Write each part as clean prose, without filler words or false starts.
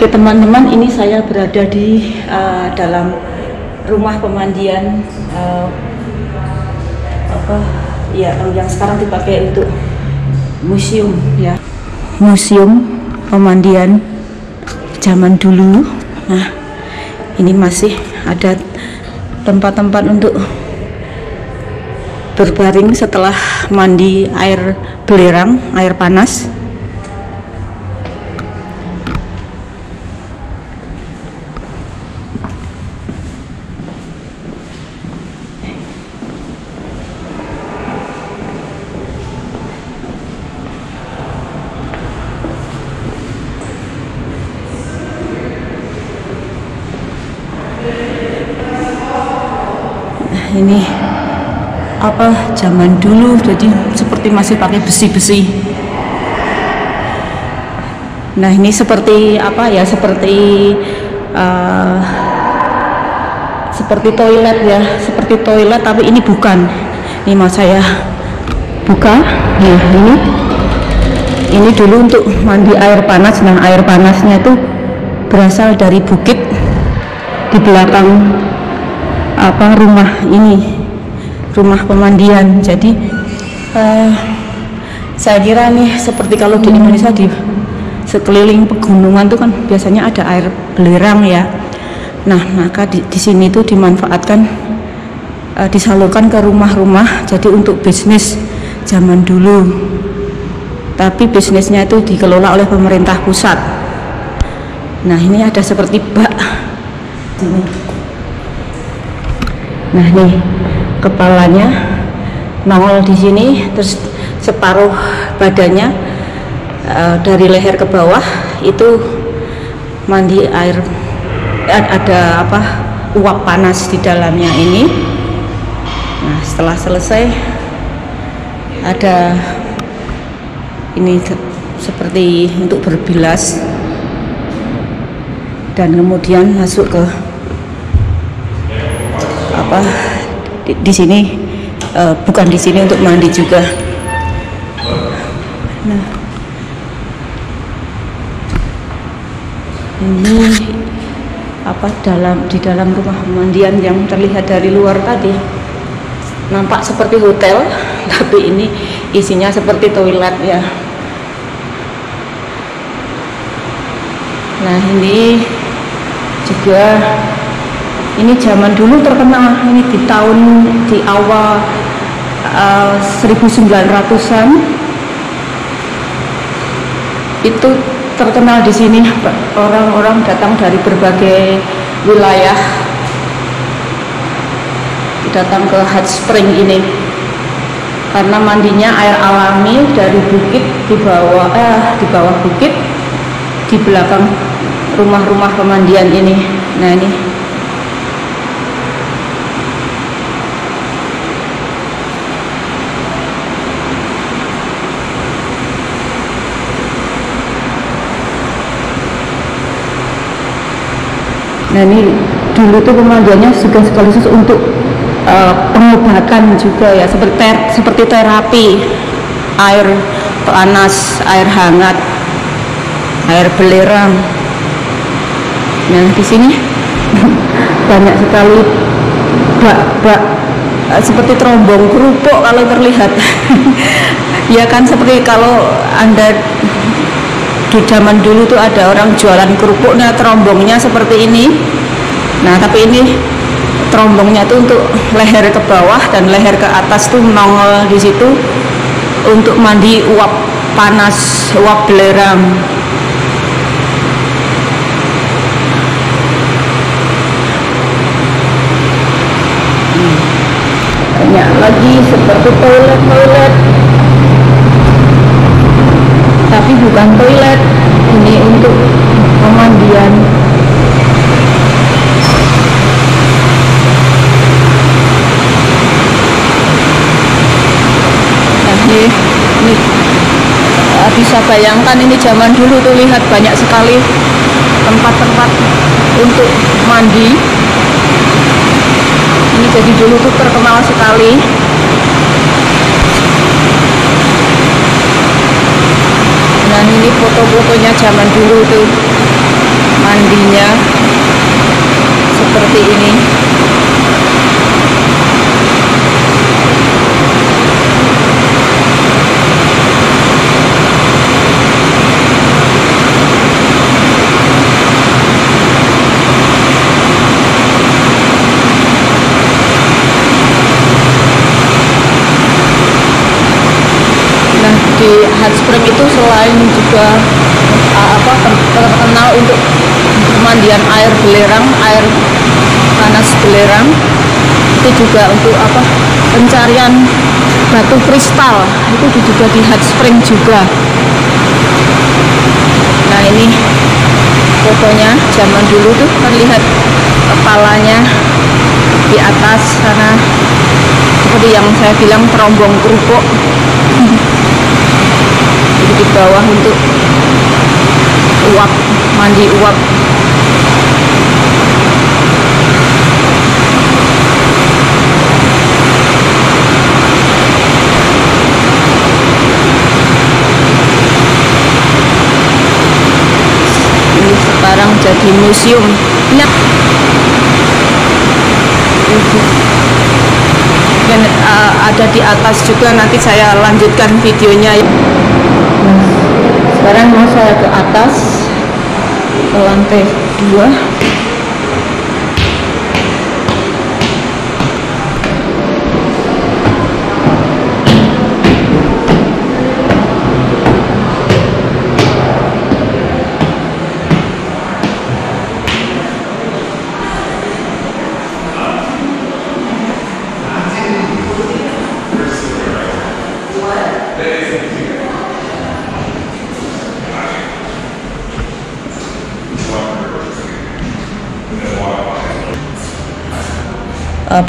Oke teman-teman, ini saya berada di dalam rumah pemandian yang sekarang dipakai untuk museum ya, museum pemandian zaman dulu. Nah, ini masih ada tempat-tempat untuk berbaring setelah mandi air belerang, air panas. Ini zaman dulu, jadi seperti masih pakai besi-besi. Nah, ini seperti seperti toilet ya, seperti toilet, tapi ini bukan. Ini mau saya buka. Nah, ini dulu untuk mandi air panas. Nah, air panasnya itu berasal dari bukit di belakang rumah ini, rumah pemandian. Jadi saya kira nih seperti kalau di Indonesia di sekeliling pegunungan tuh kan biasanya ada air belerang ya. Nah, maka di sini tuh dimanfaatkan, disalurkan ke rumah-rumah jadi untuk bisnis zaman dulu. Tapi bisnisnya itu dikelola oleh pemerintah pusat. Nah, ini ada seperti bak ini. Nah, nih kepalanya nongol di sini, terus separuh badannya dari leher ke bawah itu mandi air, ada uap panas di dalamnya ini. Nah, setelah selesai ada ini seperti untuk berbilas, dan kemudian masuk ke di sini, bukan di sini untuk mandi juga. Nah, ini di dalam rumah pemandian yang terlihat dari luar tadi nampak seperti hotel, tapi ini isinya seperti toilet ya. Nah, ini juga ini zaman dulu terkenal, ini di awal 1900-an itu terkenal di sini. Orang-orang datang dari berbagai wilayah datang ke hot spring ini karena mandinya air alami dari bukit di bawah bukit di belakang rumah-rumah pemandian ini. Nah, ini dulu tuh pemandiannya juga sekaligus untuk pengobatan juga ya, seperti terapi, air panas, air hangat, air belerang. Nah, di sini banyak sekali bak seperti terombong kerupuk kalau terlihat. Ya kan, seperti kalau Anda di zaman dulu tuh ada orang jualan kerupuknya, terombongnya seperti ini. Nah, tapi ini terombongnya tuh untuk leher ke bawah dan leher ke atas tuh nongol di situ untuk mandi uap panas, uap belerang. Banyak lagi seperti toilet, tapi bukan toilet, ini untuk pemandian. Nah, ini bisa bayangkan, ini zaman dulu tuh lihat banyak sekali tempat-tempat untuk mandi. Ini jadi dulu tuh terkenal sekali. Dan ini foto-fotonya zaman dulu tuh. mandinya seperti ini. Di hot spring itu selain juga terkenal untuk pemandian air belerang, air panas belerang, itu juga untuk pencarian batu kristal, itu juga di hot spring juga. Nah, ini fotonya zaman dulu tuh terlihat kepalanya di atas sana, seperti yang saya bilang terombong kerupuk. Di bawah untuk uap, mandi uap. Ini sekarang jadi museum. Nah, dan ada di atas juga, nanti saya lanjutkan videonya. Sekarang mau saya ke atas, ke lantai 2.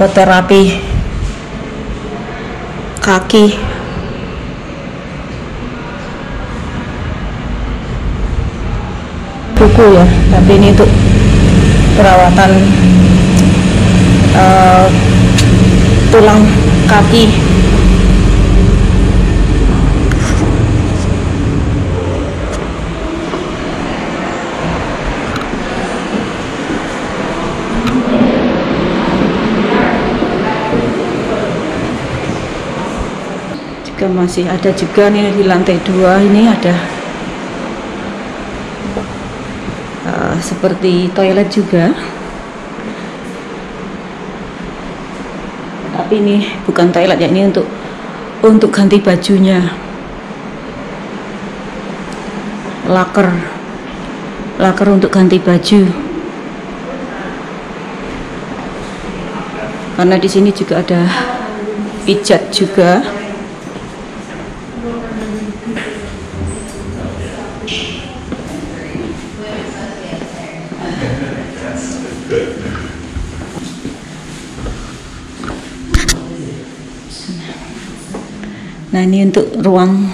Terapi kaki. Buku ya, tapi ini untuk perawatan tulang kaki. Masih ada juga nih di lantai 2 ini ada seperti toilet juga, tapi ini bukan toilet ya, ini untuk ganti bajunya. Laker untuk ganti baju, karena di sini juga ada pijat juga. Nah, ini untuk ruang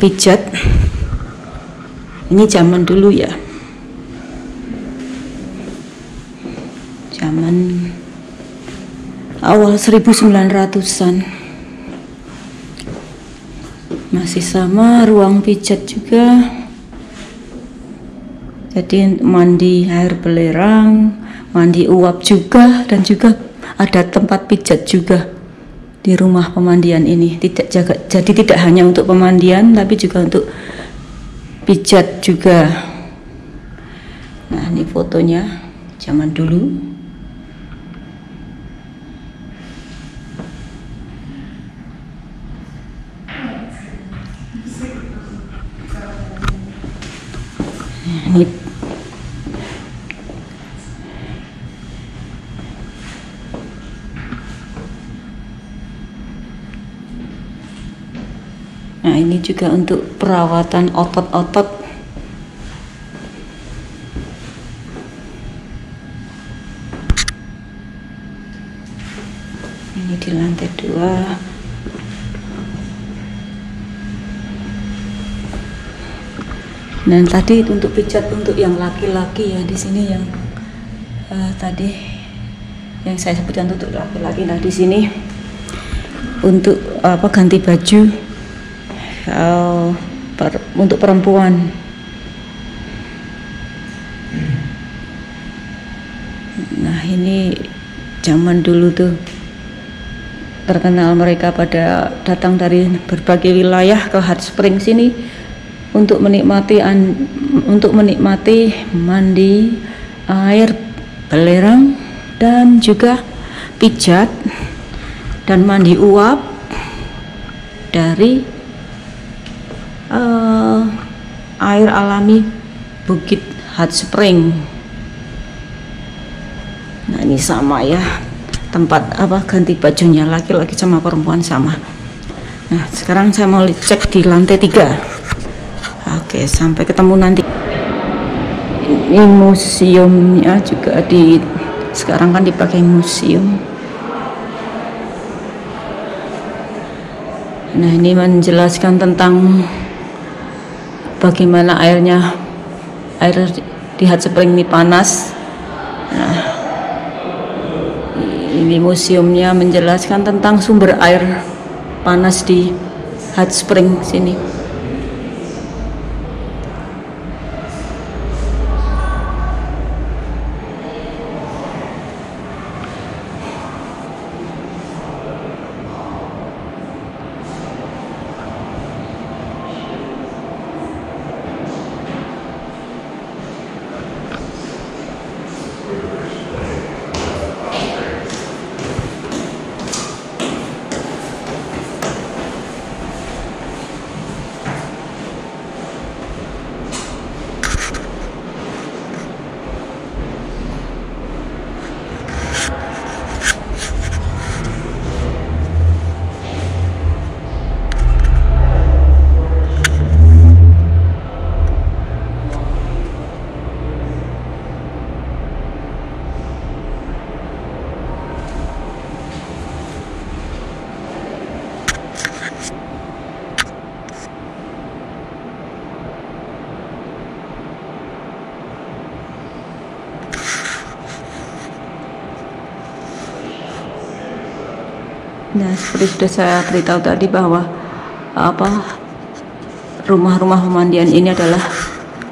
pijat. Ini zaman dulu ya, zaman awal 1900-an. Masih sama, ruang pijat juga. Jadi mandi air belerang, mandi uap juga, dan juga ada tempat pijat juga di rumah pemandian ini. Jadi tidak hanya untuk pemandian, tapi juga untuk pijat juga. Nah, ini fotonya zaman dulu. Ini nah, ini juga untuk perawatan otot-otot. Ini di lantai 2. Dan tadi untuk pijat untuk yang laki-laki ya, di sini yang tadi yang saya sebutkan untuk laki-laki. Nah, di sini untuk ganti baju untuk perempuan. ini zaman dulu tuh terkenal, mereka pada datang dari berbagai wilayah ke Hot Springs sini untuk menikmati mandi air belerang dan juga pijat dan mandi uap dari air alami Bukit Hot Spring. Nah ini sama ya, tempat ganti bajunya laki-laki sama perempuan sama. Nah sekarang saya mau cek di lantai 3. Oke, sampai ketemu nanti. Ini museumnya juga sekarang kan dipakai museum. Nah ini menjelaskan tentang bagaimana air di Hot Spring ini panas. Nah ini museumnya menjelaskan tentang sumber air panas di Hot Spring sini. Nah, seperti sudah saya beritahu tadi bahwa rumah-rumah pemandian ini adalah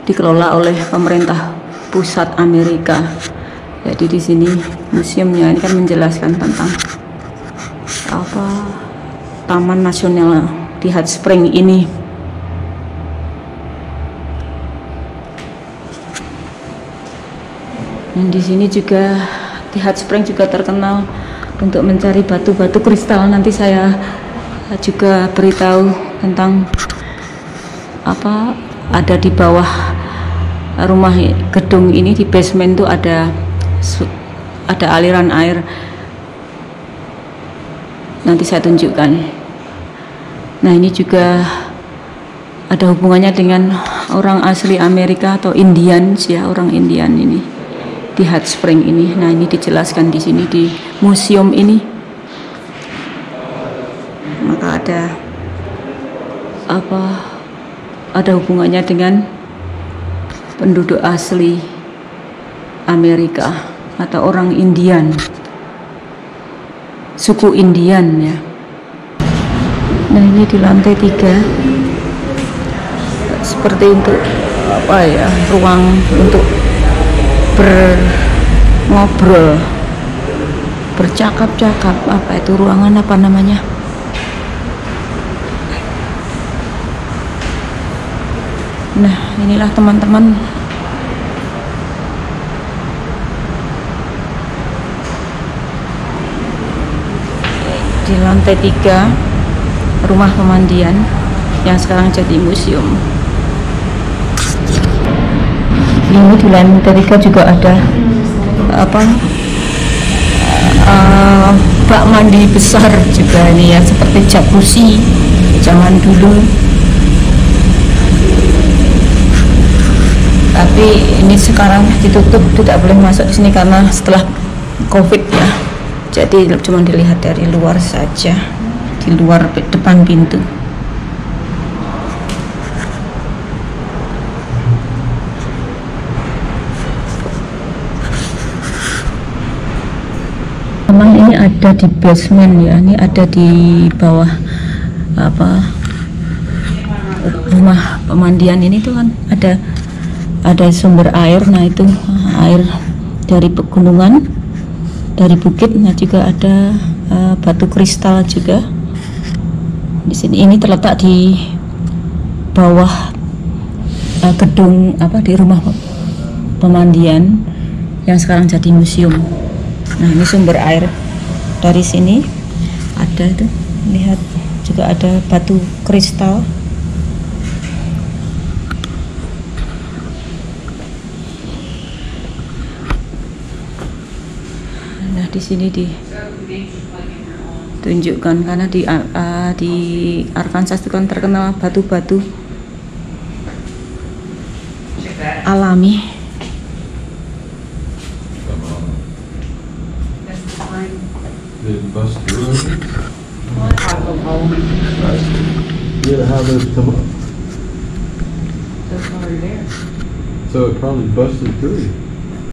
dikelola oleh pemerintah pusat Amerika. Jadi di sini museumnya ini kan menjelaskan tentang Taman Nasional di Hot Spring ini. Dan di sini juga di Hot Spring juga terkenal untuk mencari batu-batu kristal. Nanti saya juga beritahu tentang ada di bawah rumah gedung ini, di basement tuh ada aliran air. Nanti saya tunjukkan. Nah ini juga ada hubungannya dengan orang asli Amerika atau Indians ya, orang Indian ini di Hot Spring ini. Nah ini dijelaskan di sini di museum ini. Maka ada hubungannya dengan penduduk asli Amerika atau orang Indian, suku Indian ya. Nah ini di lantai 3 seperti untuk ruang untuk ngobrol, bercakap-cakap, itu ruangan apa namanya? Nah inilah teman-teman di lantai 3 rumah pemandian yang sekarang jadi museum. Ini di lantai 3 juga ada bak mandi besar juga ini ya, seperti jacuzzi zaman dulu. Tapi ini sekarang ditutup, tidak boleh masuk di sini karena setelah COVID ya. Jadi cuma dilihat dari luar saja, di luar depan pintu. Memang ini ada di basement ya, ini ada di bawah rumah pemandian ini tuh kan ada sumber air. Nah itu air dari pegunungan dari bukit. Nah, juga ada batu kristal juga. Di sini ini terletak di bawah gedung di rumah pemandian yang sekarang jadi museum. Nah, ini sumber air dari sini ada tuh, lihat juga ada batu kristal. Nah, di sini ditunjukkan karena di Arkansas itu kan terkenal batu-batu alami. Yeah, how those come up. So it probably busted through.